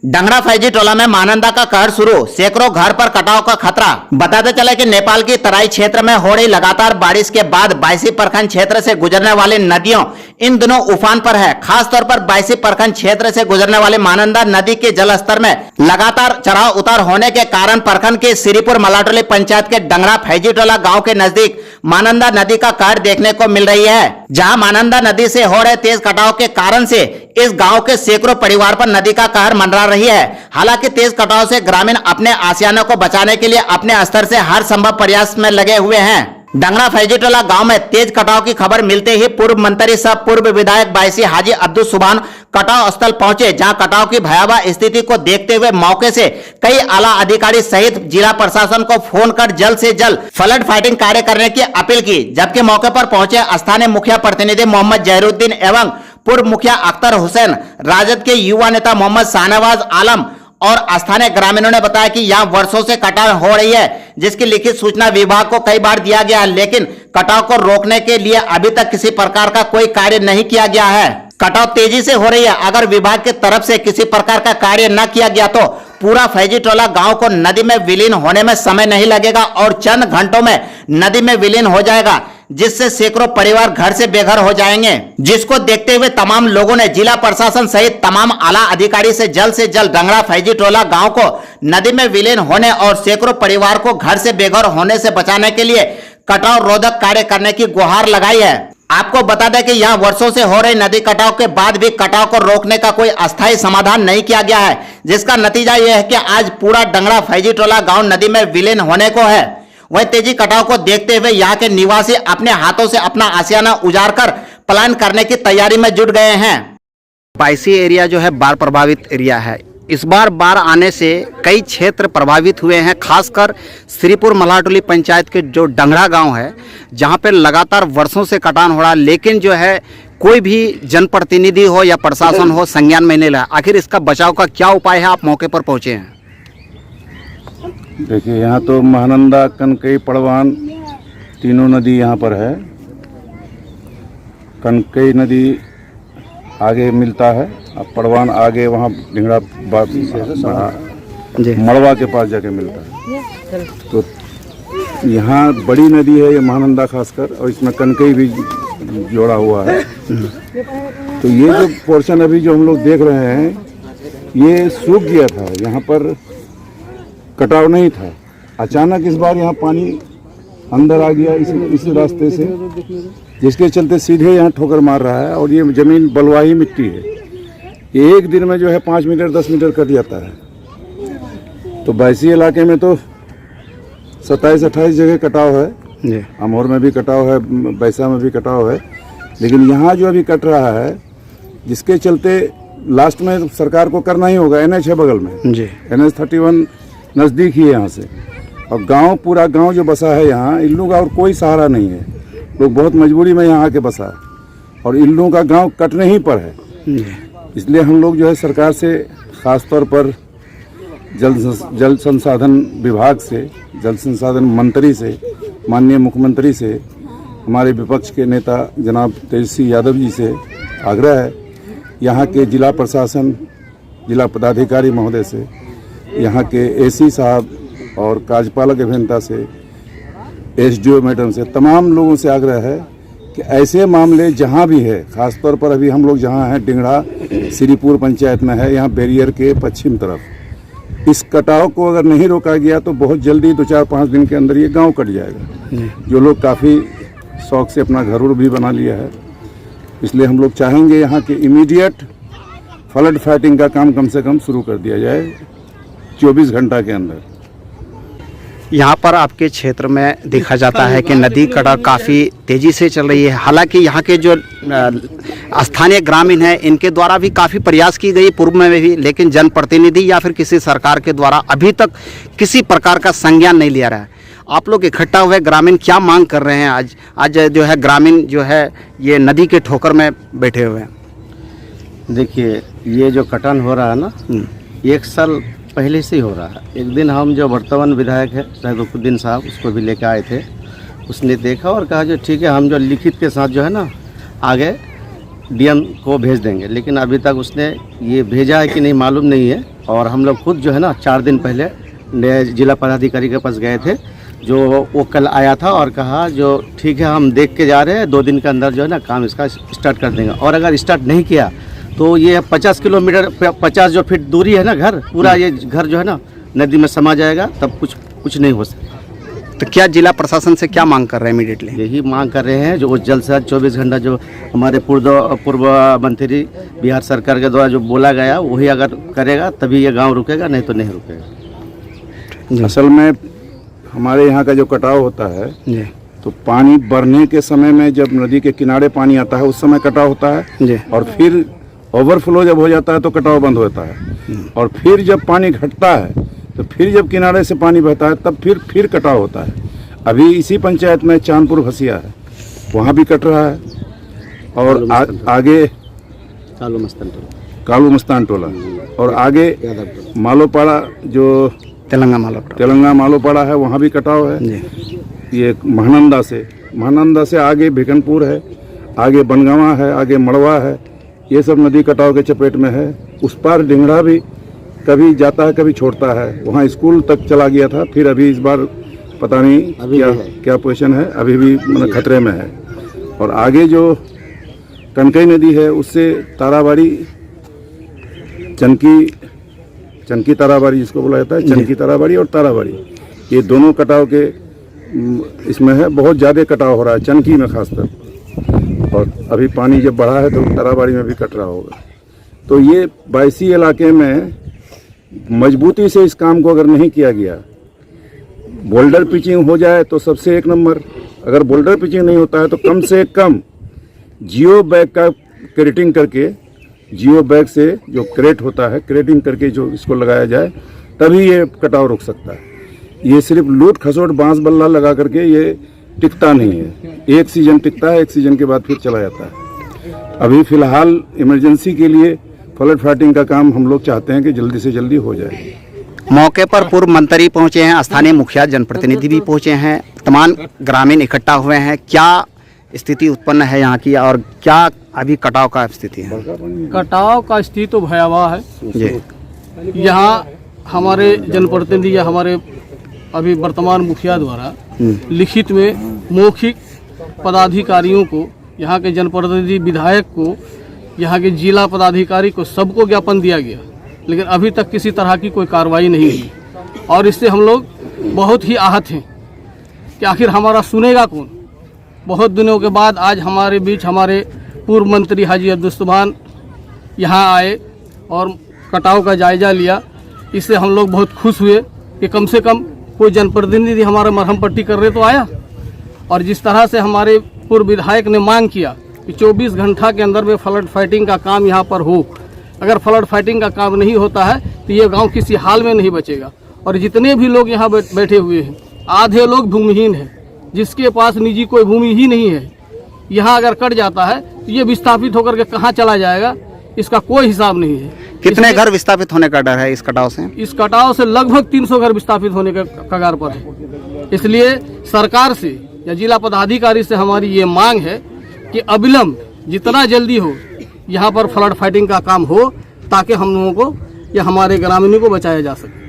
डंगरा फैजी टोला में महानंदा का कहर शुरू, सैकड़ों घर पर कटाव का खतरा। बताते चले कि नेपाल की तराई क्षेत्र में हो रही लगातार बारिश के बाद बायसी प्रखंड क्षेत्र से गुजरने वाली नदियों इन दिनों उफान पर है। खास तौर पर बायसी प्रखंड क्षेत्र से गुजरने वाली महानंदा नदी के जलस्तर में लगातार चढ़ाव उतार होने के कारण प्रखंड के श्रीपुर मलाटोली पंचायत के डंगरा फैजी टोला गाँव के नजदीक महानंदा नदी का कहर देखने को मिल रही है, जहाँ महानंदा नदी से हो रहे तेज कटाव के कारण से इस गांव के सैकड़ों परिवार पर नदी का कहर मंडरा रही है। हालांकि तेज कटाव से ग्रामीण अपने आशियानों को बचाने के लिए अपने स्तर से हर संभव प्रयास में लगे हुए हैं। डंगरा फैजी टोला गांव में तेज कटाव की खबर मिलते ही पूर्व मंत्री सह पूर्व विधायक बायसी हाजी अब्दुल सुभान कटाव स्थल पहुंचे, जहां कटाव की भयावह स्थिति को देखते हुए मौके से कई आला अधिकारी सहित जिला प्रशासन को फोन कर जल्द से जल्द फ्लड फाइटिंग कार्य करने की अपील की। जबकि मौके पर पहुंचे स्थानीय मुखिया प्रतिनिधि मोहम्मद जहरुद्दीन एवं पूर्व मुखिया अख्तर हुसैन, राजद के युवा नेता मोहम्मद शाहनवाज आलम और स्थानीय ग्रामीणों ने बताया कि यहाँ वर्षों से कटाव हो रही है, जिसकी लिखित सूचना विभाग को कई बार दिया गया है, लेकिन कटाव को रोकने के लिए अभी तक किसी प्रकार का कोई कार्य नहीं किया गया है। कटाव तेजी से हो रही है, अगर विभाग की तरफ से किसी प्रकार का कार्य न किया गया तो पूरा फैजी टोला गांव को नदी में विलीन होने में समय नहीं लगेगा और चंद घंटों में नदी में विलीन हो जाएगा, जिससे सैकड़ों परिवार घर से बेघर हो जाएंगे। जिसको देखते हुए तमाम लोगों ने जिला प्रशासन सहित तमाम आला अधिकारी से जल्द डंगरा फैजी टोला गांव को नदी में विलीन होने और सैकड़ों परिवार को घर से बेघर होने से बचाने के लिए कटाव रोधक कार्य करने की गुहार लगाई है। आपको बता दें कि यहाँ वर्षों से हो रही नदी कटाव के बाद भी कटाव को रोकने का कोई अस्थायी समाधान नहीं किया गया है, जिसका नतीजा यह है कि आज पूरा डंगरा फैजी टोला गांव नदी में विलीन होने को है। वही तेजी कटाव को देखते हुए यहाँ के निवासी अपने हाथों से अपना आशियाना उजाड़ कर पलायन करने की तैयारी में जुट गए हैं। बायसी एरिया जो है बाढ़ प्रभावित एरिया है। इस बार बाढ़ आने से कई क्षेत्र प्रभावित हुए हैं, खासकर श्रीपुर मलाटोली पंचायत के जो डंगरा गांव है, जहां पे लगातार वर्षों से कटान हो रहा, लेकिन जो है कोई भी जनप्रतिनिधि हो या प्रशासन हो संज्ञान में नहीं लिया। आखिर इसका बचाव का क्या उपाय है? आप मौके पर पहुंचे हैं। देखिए, यहाँ तो महानंदा, कनकई, पड़वान तीनों नदी यहाँ पर है। कनकई नदी आगे मिलता है, अब पड़वान आगे वहाँ ढिंगड़ा मड़वा के पास जाके मिलता है। तो यहाँ बड़ी नदी है ये महानंदा खासकर, और इसमें कनकई भी जोड़ा हुआ है। तो ये जो पोर्शन अभी जो हम लोग देख रहे हैं, ये सूख गया था, यहाँ पर कटाव नहीं था। अचानक इस बार यहाँ पानी अंदर आ गया इस रास्ते से, जिसके चलते सीधे यहाँ ठोकर मार रहा है। और ये ज़मीन बलुआही मिट्टी है, ये एक दिन में जो है 5 मीटर 10 मीटर कट जाता है। तो बायसी इलाके में तो 27-28 जगह कटाव है, अमोर में भी कटाव है, बैसा में भी कटाव है, लेकिन यहाँ जो अभी कट रहा है, जिसके चलते लास्ट में सरकार को करना ही होगा। NH है बगल में, NH 31 नज़दीक ही है यहाँ से, और गांव पूरा गांव जो बसा है यहाँ, इन लोगों का और कोई सहारा नहीं है। लोग बहुत मजबूरी में यहाँ आके बसा है, और इन लोगों का गांव कटने ही पर है। इसलिए हम लोग जो है सरकार से, ख़ास तौर पर जल संसाधन विभाग से, जल संसाधन मंत्री से, माननीय मुख्यमंत्री से, हमारे विपक्ष के नेता जनाब तेजस्वी यादव जी से आग्रह है, यहाँ के जिला प्रशासन, जिला पदाधिकारी महोदय से, यहाँ के AC साहब और कार्यपालक अभियंता से, SDO मैडम से, तमाम लोगों से आग्रह है कि ऐसे मामले जहाँ भी है, ख़ास तौर पर अभी हम लोग जहाँ हैं डिंगड़ा श्रीपुर पंचायत में है, यहाँ बैरियर के पश्चिम तरफ, इस कटाव को अगर नहीं रोका गया तो बहुत जल्दी 2-4-5 दिन के अंदर ये गांव कट जाएगा। जो लोग काफ़ी शौक से अपना घर भी बना लिया है, इसलिए हम लोग चाहेंगे यहाँ के इमीडिएट फ्लड फाइटिंग का काम से कम शुरू कर दिया जाए 24 घंटा के अंदर। यहाँ पर आपके क्षेत्र में देखा जाता है कि नदी कटाव काफ़ी तेज़ी से चल रही है। हालांकि यहाँ के जो स्थानीय ग्रामीण हैं, इनके द्वारा भी काफ़ी प्रयास की गई पूर्व में भी, लेकिन जनप्रतिनिधि या फिर किसी सरकार के द्वारा अभी तक किसी प्रकार का संज्ञान नहीं लिया रहा है। आप लोग इकट्ठा हुए ग्रामीण क्या मांग कर रहे हैं? आज जो है ग्रामीण जो है ये नदी के ठोकर में बैठे हुए हैं। देखिए, ये जो कटान हो रहा है ना, 1 साल पहले से ही हो रहा है। एक दिन हम जो वर्तमान विधायक है शहीदुद्दीन साहब, उसको भी लेकर आए थे। उसने देखा और कहा जो ठीक है, हम जो लिखित के साथ जो है ना आगे DM को भेज देंगे, लेकिन अभी तक उसने ये भेजा है कि नहीं मालूम नहीं है। और हम लोग खुद जो है ना 4 दिन पहले जिला पदाधिकारी के पास गए थे, जो वो कल आया था और कहा जो ठीक है हम देख के जा रहे हैं, 2 दिन के अंदर जो है ना काम इसका स्टार्ट कर देंगे। और अगर स्टार्ट नहीं किया तो ये 50 किलोमीटर 50 जो फीट दूरी है ना घर, पूरा ये घर जो है ना नदी में समा जाएगा, तब कुछ नहीं हो सकता। तो क्या जिला प्रशासन से क्या मांग कर रहे हैं इमीडिएटली? यही मांग कर रहे हैं जो जल्द से जल्द 24 घंटा जो हमारे पूर्व मंत्री बिहार सरकार के द्वारा जो बोला गया वही अगर करेगा तभी ये गांव रुकेगा, नहीं तो नहीं रुकेगा। असल में हमारे यहाँ का जो कटाव होता है जी तो पानी बढ़ने के समय में जब नदी के किनारे पानी आता है उस समय कटाव होता है जी और फिर ओवरफ्लो जब हो जाता है तो कटाव बंद होता है और फिर जब पानी घटता है तो फिर जब किनारे से पानी बहता है तब फिर कटाव होता है। अभी इसी पंचायत में चांदपुर भसिया है, वहाँ भी कट रहा है और आगे कालू मस्तान टोला और आगे मालोपाड़ा जो तेलंगाना मालोपाड़ा है वहाँ भी कटाव है। ये महानंदा से आगे भिकनपुर है, आगे बनगावा है, आगे मड़वा है, ये सब नदी कटाव के चपेट में है। उस पार डिंगड़ा भी कभी जाता है कभी छोड़ता है, वहाँ स्कूल तक चला गया था, फिर अभी इस बार पता नहीं क्या पोजीशन है, अभी भी मतलब खतरे में है। और आगे जो कनकई नदी है उससे ताराबाड़ी चनकी ताराबाड़ी जिसको बोला जाता है, चनकी ताराबाड़ी और ताराबाड़ी, ये दोनों कटाव के इसमें है। बहुत ज़्यादा कटाव हो रहा है चनकी में खासकर, और अभी पानी जब बढ़ा है तो ताराबाड़ी में भी कट रहा होगा। तो ये बायसी इलाके में मजबूती से इस काम को अगर नहीं किया गया, बोल्डर पिचिंग हो जाए तो सबसे एक नंबर, अगर बोल्डर पिचिंग नहीं होता है तो कम से कम जियो बैग का क्रेटिंग करके, जियो बैग से जो क्रेट होता है क्रेटिंग करके जो इसको लगाया जाए तभी ये कटाव रुक सकता है। ये सिर्फ लूट खसोट बांस बल्ला लगा करके ये टिकता नहीं है, एक सीजन टिकता है, एक सीजन के बाद फिर चला जाता है। अभी फिलहाल इमरजेंसी के लिए फ्लड फाइटिंग का काम हम लोग चाहते हैं कि जल्दी से जल्दी हो जाए। मौके पर पूर्व मंत्री पहुंचे हैं, स्थानीय मुखिया जनप्रतिनिधि भी पहुंचे हैं, तमाम ग्रामीण इकट्ठा हुए हैं। क्या स्थिति उत्पन्न है यहाँ की और क्या अभी कटाव का स्थिति है? कटाव का स्थिति तो भयावह है जी। यहाँ हमारे जनप्रतिनिधि या हमारे अभी वर्तमान मुखिया द्वारा लिखित में मौखिक पदाधिकारियों को, यहाँ के जनप्रतिनिधि विधायक को, यहाँ के जिला पदाधिकारी को, सबको ज्ञापन दिया गया, लेकिन अभी तक किसी तरह की कोई कार्रवाई नहीं हुई। और इससे हम लोग बहुत ही आहत हैं कि आखिर हमारा सुनेगा कौन। बहुत दिनों के बाद आज हमारे बीच हमारे पूर्व मंत्री हाजी अब्दुस्सुभान यहाँ आए और कटाव का जायजा लिया। इससे हम लोग बहुत खुश हुए कि कम से कम कोई जनप्रतिनिधि हमारा मरहम पट्टी कर रहे तो आया। और जिस तरह से हमारे पूर्व विधायक ने मांग किया कि 24 घंटा के अंदर में फ्लड फाइटिंग का काम यहाँ पर हो, अगर फ्लड फाइटिंग का काम नहीं होता है तो ये गांव किसी हाल में नहीं बचेगा। और जितने भी लोग यहाँ बैठे हुए हैं, आधे लोग भूमिहीन हैं, जिसके पास निजी कोई भूमि ही नहीं है। यहाँ अगर कट जाता है तो ये विस्थापित होकर के कहाँ चला जाएगा, इसका कोई हिसाब नहीं है। कितने घर विस्थापित होने का डर है इस कटाव से? इस कटाव से लगभग 300 घर विस्थापित होने के कगार पर है। इसलिए सरकार से या जिला पदाधिकारी से हमारी ये मांग है कि अविलंब जितना जल्दी हो यहाँ पर फ्लड फाइटिंग का काम हो, ताकि हम लोगों को या हमारे ग्रामीणों को बचाया जा सके।